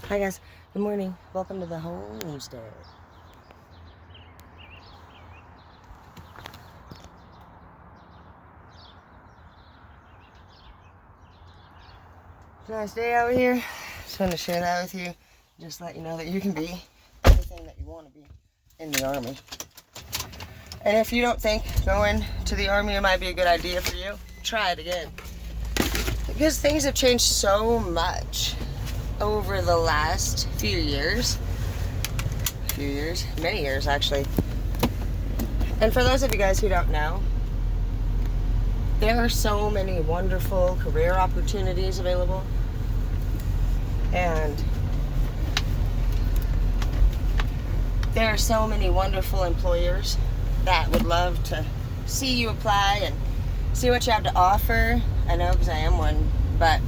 Hi guys, good morning. Welcome to the homestead. It's a nice day out here. Just wanted to share that with you. Just let you know that you can be everything that you want to be in the Army. And if you don't think going to the Army might be a good idea for you, try it again. Because things have changed so much over the last many years actually. And for those of you guys who don't know, there are so many wonderful career opportunities available. And there are so many wonderful employers that would love to see you apply and see what you have to offer. I know, because I am one, but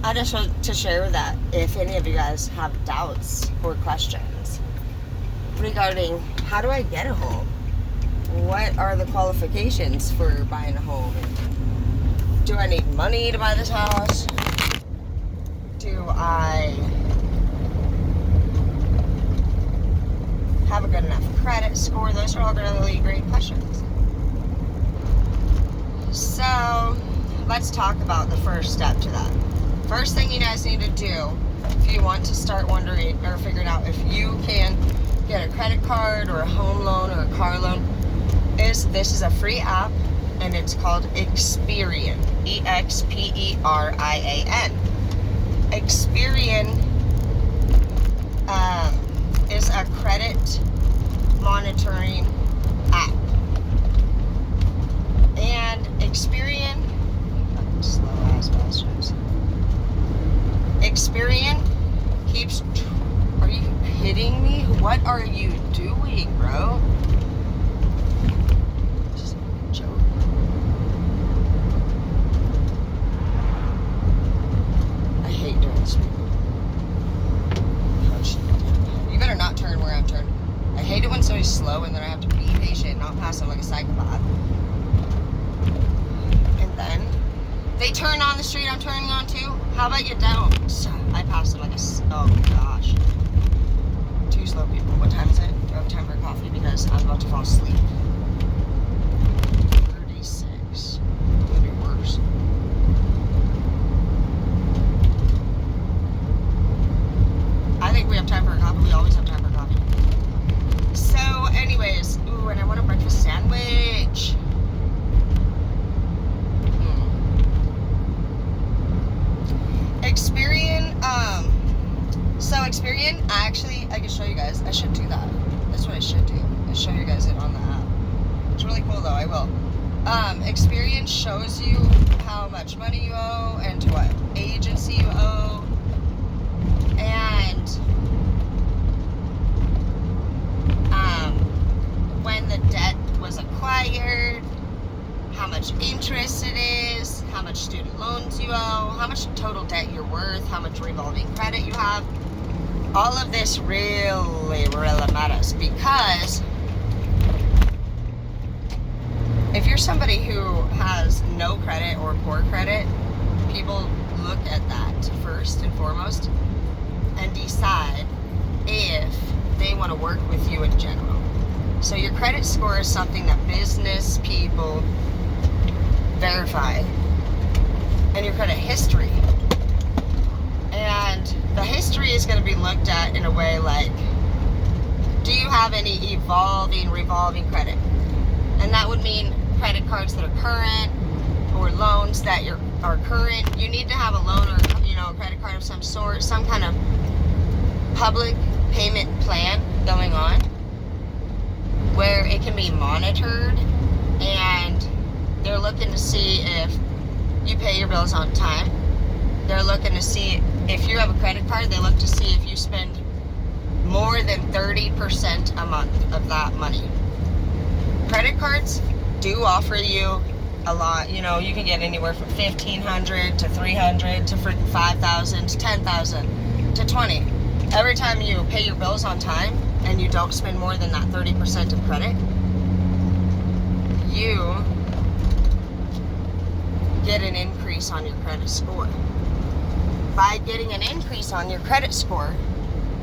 I just want to share that if any of you guys have doubts or questions regarding how do I get a home? What are the qualifications for buying a home? Do I need money to buy this house? Do I have a good enough credit score? Those are all really great questions. So let's talk about the first step to that. First thing you guys need to do if you want to start wondering or figuring out if you can get a credit card or a home loan or a car loan is this is a free app and it's called Experian. Experian. Experian is a credit monitoring app. And Experian, slow ass bastards. Experian keeps. Are you kidding me? What are you doing, bro? Just a joke. I hate doing this. You better not turn where I'm turning. I hate it when somebody's slow and then I have to be patient and not pass them like a psychopath. And then they turn on the street I'm turning on too. How about you don't? So I passed it like a. Oh gosh. Two slow people. What time is it? Do I have time for coffee? Because I'm about to fall asleep. 36. Could be worse. I think we have time for a coffee. We always have time for coffee. So, anyways, ooh, and I want a breakfast sandwich. Experian, I can show you guys. I should do that. That's what I should do. I'll show you guys it on the app. It's really cool though, I will. Experian shows you how much money you owe and to what agency you owe. And when the debt was acquired, how much interest it is, how much student loans you owe, how much total debt you're worth, how much revolving credit you have. All of this really matters because if you're somebody who has no credit or poor credit, people look at that first and foremost and decide if they want to work with you in general. So your credit score is something that business people verify, and your credit history. And the history is going to be looked at in a way like, do you have any revolving credit? And that would mean credit cards that are current or loans that are current. You need to have a loan or a credit card of some sort, some kind of public payment plan going on where it can be monitored, and they're looking to see if you pay your bills on time. They're looking to see if you have a credit card, they look to see if you spend more than 30% a month of that money. Credit cards do offer you a lot. You can get anywhere from $1,500 to $300 to $5,000 to $10,000 to $20,000. Every time you pay your bills on time and you don't spend more than that 30% of credit, you get an increase on your credit score. by getting an increase on your credit score,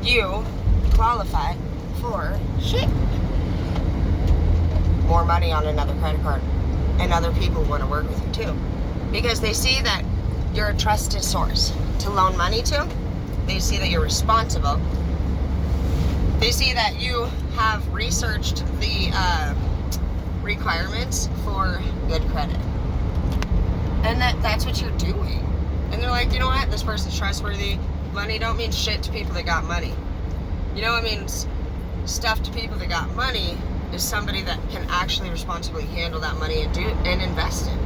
you qualify for shit. More money on another credit card. And other people want to work with you too. Because they see that you're a trusted source to loan money to. They see that you're responsible. They see that you have researched the requirements for good credit. And that's what you're doing. And they're like, you know what? This person's trustworthy. Money don't mean shit to people that got money. You know what means stuff to people that got money is somebody that can actually responsibly handle that money and invest it.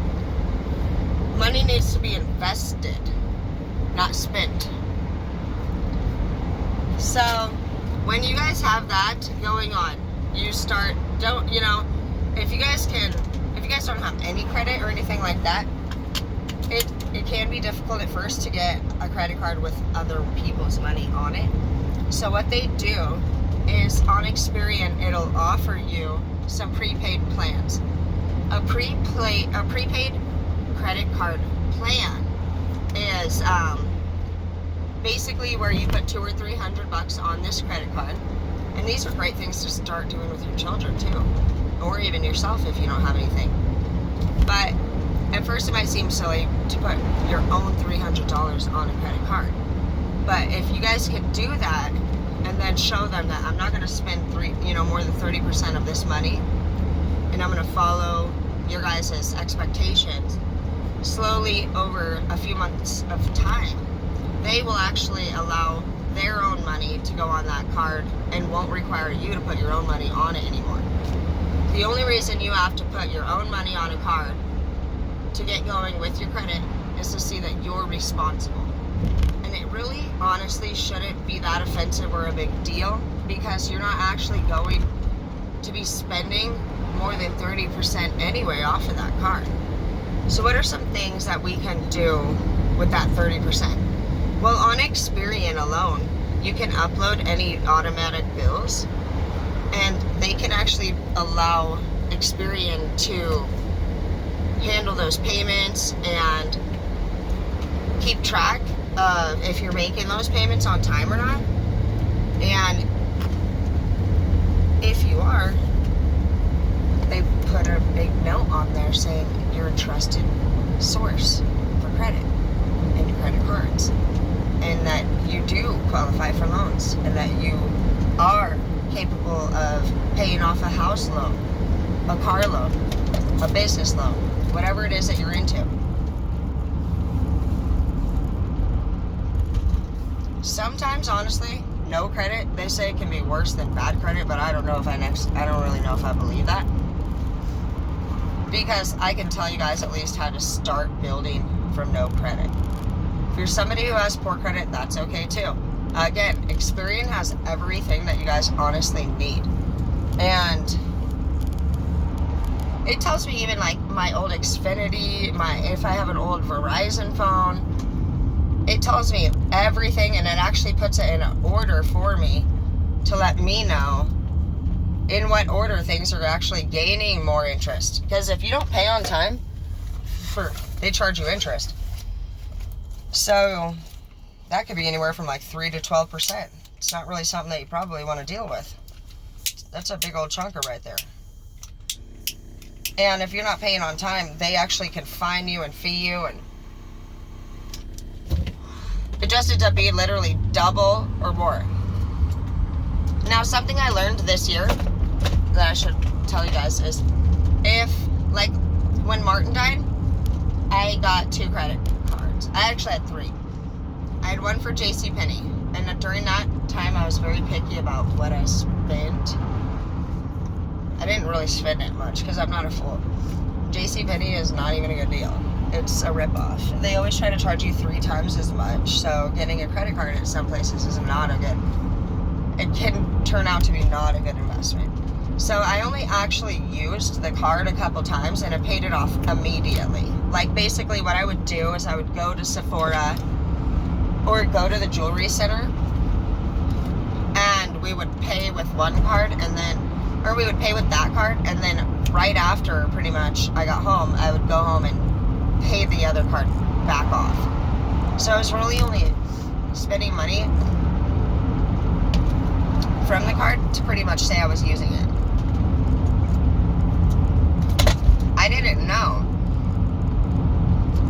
Money needs to be invested, not spent. So when you guys have that going on, you start, if you guys don't have any credit or anything like that, it can be difficult at first to get a credit card with other people's money on it. So what they do is on Experian, it'll offer you some prepaid plans. A prepaid credit card plan is basically where you put $200 or $300 on this credit card, and these are great things to start doing with your children too, or even yourself if you don't have anything. But at first it might seem silly to put your own $300 on a credit card, but if you guys could do that and then show them that I'm not going to spend more than 30% of this money, and I'm going to follow your guys' expectations slowly over a few months of time, they will actually allow their own money to go on that card and won't require you to put your own money on it anymore. The only reason you have to put your own money on a card to get going with your credit is to see that you're responsible. And it really, honestly, shouldn't be that offensive or a big deal, because you're not actually going to be spending more than 30% anyway off of that card. So what are some things that we can do with that 30%? Well, on Experian alone, you can upload any automatic bills, and they can actually allow Experian to handle those payments and keep track of if you're making those payments on time or not. And if you are, they put a big note on there saying you're a trusted source for credit and credit cards, and that you do qualify for loans, and that you are capable of paying off a house loan, a car loan, a business loan, whatever it is that you're into. Sometimes, honestly, no credit, they say it can be worse than bad credit, but I don't really know if I believe that. Because I can tell you guys at least how to start building from no credit. If you're somebody who has poor credit, that's okay too. Again, Experian has everything that you guys honestly need. And it tells me even like my old Xfinity, if I have an old Verizon phone, it tells me everything, and it actually puts it in an order for me to let me know in what order things are actually gaining more interest. Because if you don't pay on time, they charge you interest. So that could be anywhere from like 3 to 12%. It's not really something that you probably want to deal with. That's a big old chunker right there. And if you're not paying on time, they actually can fine you and fee you, and it just ends up being literally double or more. Now, something I learned this year that I should tell you guys is, like when Martin died, I got 2 credit cards. I actually had 3. I had one for JCPenney, and during that time I was very picky about what I spent. I didn't really spend it much because I'm not a fool. JCPenney is not even a good deal. It's a ripoff. They always try to charge you 3 times as much, so getting a credit card at some places is not a good, it can turn out to be not a good investment. So I only actually used the card a couple times, and I paid it off immediately. Like, basically what I would do is I would go to Sephora or go to the jewelry center, and we would pay with one card, or we would pay with that card, and then right after pretty much I got home, I would go home and pay the other card back off. So I was really only spending money from the card to pretty much say I was using it. I didn't know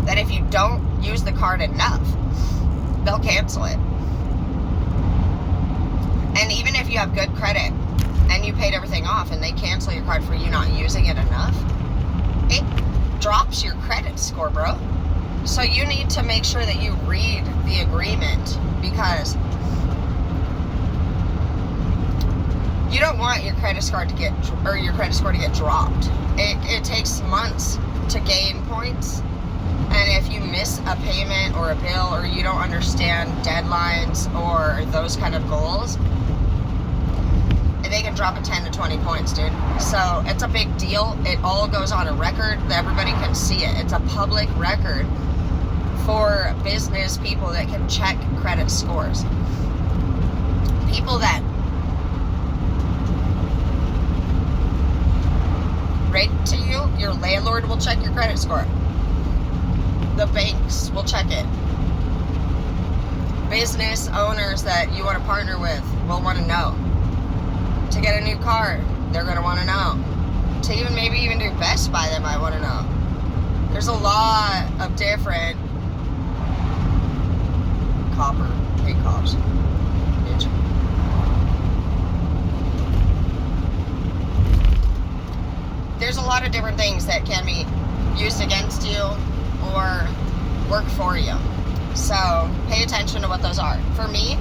that if you don't use the card enough, they'll cancel it. And even if you have good credit and you paid everything off and they cancel your card for you not using it enough, it drops your credit score, bro. So you need to make sure that you read the agreement, because you don't want your credit score to get dropped. It takes months to gain points, and if you miss a payment or a bill, or you don't understand deadlines or those kind of goals, they can drop it 10 to 20 points, dude. So it's a big deal. It all goes on a record. Everybody can see it. It's a public record for business people that can check credit scores. People that rate to you, your landlord will check your credit score. The banks will check it. Business owners that you want to partner with will want to know. To get a new car, they're going to want to know. To maybe even do Best Buy, they might want to know. There's a lot of different hate cops. Bitch. There's a lot of different things that can be used against you or work for you. So pay attention to what those are. For me,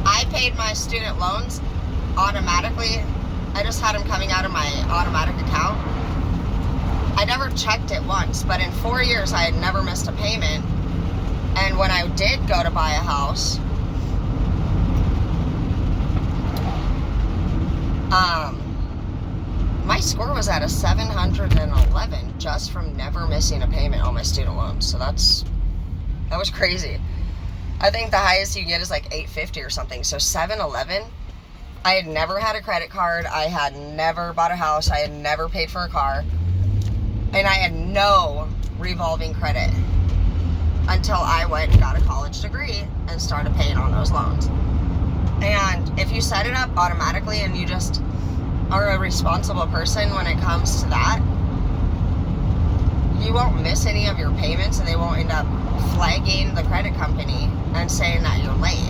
I paid my student loans automatically. I just had them coming out of my automatic account. I never checked it once, but in 4 years I had never missed a payment. And when I did go to buy a house, my score was at a 711 just from never missing a payment on my student loans. So that was crazy. I think the highest you get is like 850 or something. So 711. I had never had a credit card. I had never bought a house. I had never paid for a car. And I had no revolving credit until I went and got a college degree and started paying on those loans. And if you set it up automatically and you just are a responsible person when it comes to that, you won't miss any of your payments, and they won't end up flagging the credit company and saying that you're late.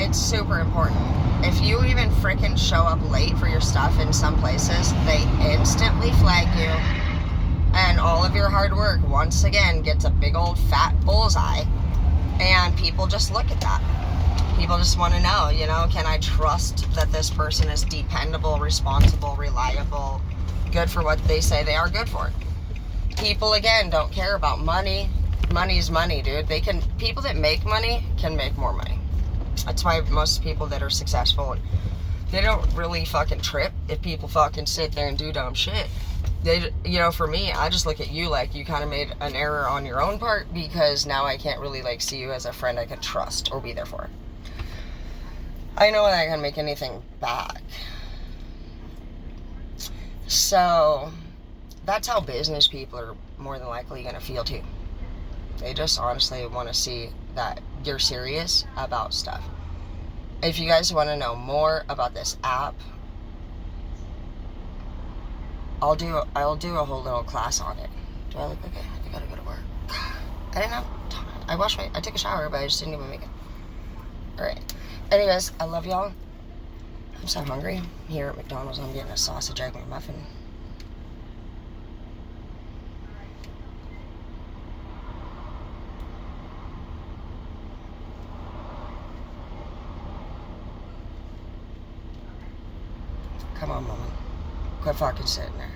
It's super important. If you even freaking show up late for your stuff in some places, they instantly flag you, and all of your hard work once again gets a big old fat bullseye, and people just look at that. People just want to know, can I trust that this person is dependable, responsible, reliable, good for what they say they are good for? People, again, don't care about money. Money's money, dude. People that make money can make more money. That's why most people that are successful, they don't really fucking trip if people fucking sit there and do dumb shit. For me, I just look at you like you kind of made an error on your own part, because now I can't really see you as a friend I can trust or be there for. I know that I can make anything back. So that's how business people are more than likely going to feel too. They just honestly want to see that you're serious about stuff. If you guys want to know more about this app, I'll do a whole little class on it. Do I look okay? I gotta go to work. I didn't have time. I took a shower, but I just didn't even make it. Alright. Anyways, I love y'all. I'm so hungry. I'm here at McDonald's. I'm getting a sausage egg McMuffin. Come on, mama. Quit fucking sitting there.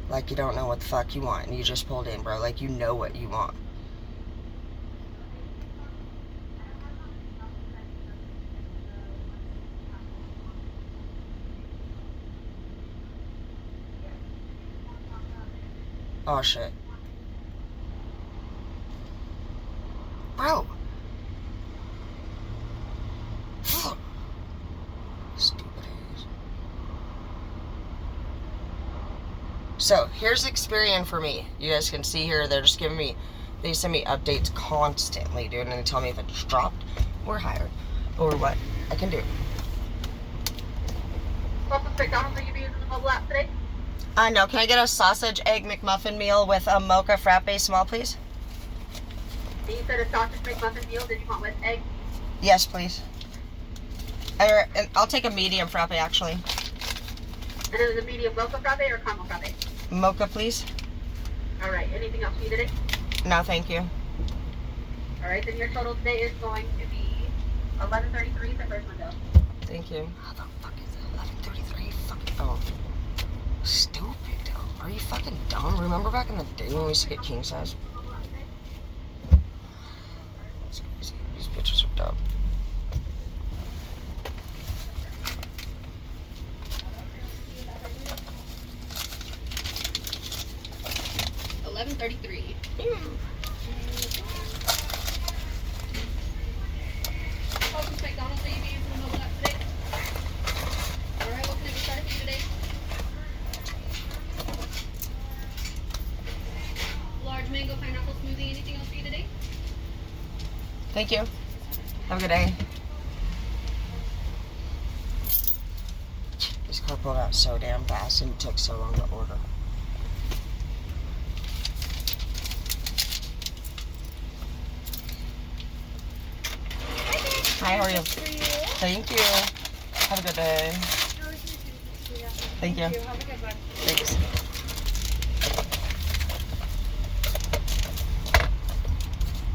Like you don't know what the fuck you want, and you just pulled in, bro. Like you know what you want. Oh, shit. Bro. Stupid ass. So, here's Experian for me. You guys can see here, they're just giving me They send me updates constantly, dude, and they tell me if it's dropped or higher or what I can do. Welcome to McDonald's. Are you using the mobile app today? No. Can I get a sausage egg McMuffin meal with a mocha frappe small, please? You said a sausage McMuffin meal. Did you want with egg? Yes, please. I'll take a medium frappe, actually. And is it a medium mocha frappe or caramel frappe? Mocha, please. All right. Anything else for you today? No, thank you. All right. Then your total today is going to be $11.33 the first window. Thank you. How the fuck is it 11:33? Fucking oh, stupid. Are you fucking dumb? Remember back in the day when we used to get king size? It's crazy. These bitches are dumb. $11.33. Welcome to McDonald's. Are you using the mobile app today? All right. What can I get started for you today? Large mango pineapple smoothie. Anything else for you today? Thank you. Have a good day. This car pulled out so damn fast and it took so long to order. Hi, how are you? Thank you. Have a good day. Thank you. Have a good one. Thanks.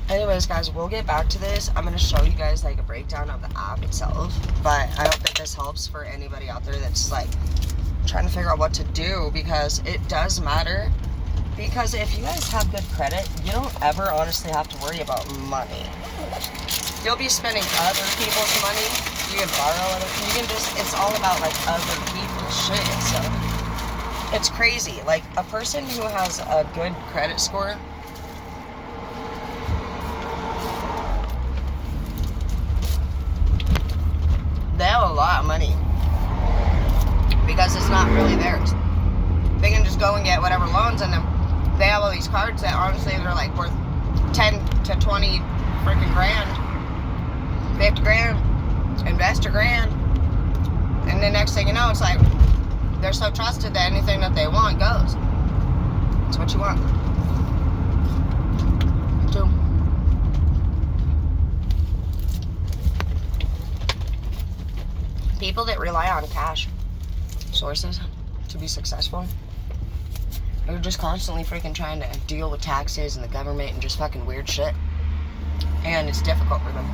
Anyways, guys, we'll get back to this. I'm going to show you guys like a breakdown of the app itself. But I hope that this helps for anybody out there that's like trying to figure out what to do, because it does matter. Because if you guys have good credit, you don't ever honestly have to worry about money. You'll be spending other people's money. You can borrow other. You can just. It's all about like other people's shit. So it's crazy. Like a person who has a good credit score. They have a lot of money because it's not really theirs. They can just go and get whatever loans, and then they have all these cards that honestly they're like worth 10 to 20 freaking grand. 50 grand, invest a grand, and the next thing you know, it's like they're so trusted that anything that they want goes. It's what you want. Too. People that rely on cash sources to be successful are just constantly freaking trying to deal with taxes and the government and just fucking weird shit. And it's difficult for them.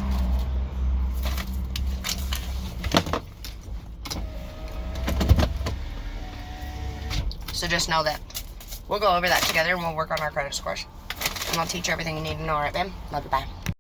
So just know that we'll go over that together and we'll work on our credit scores. And I'll teach you everything you need to know, alright, babe? Love you, bye.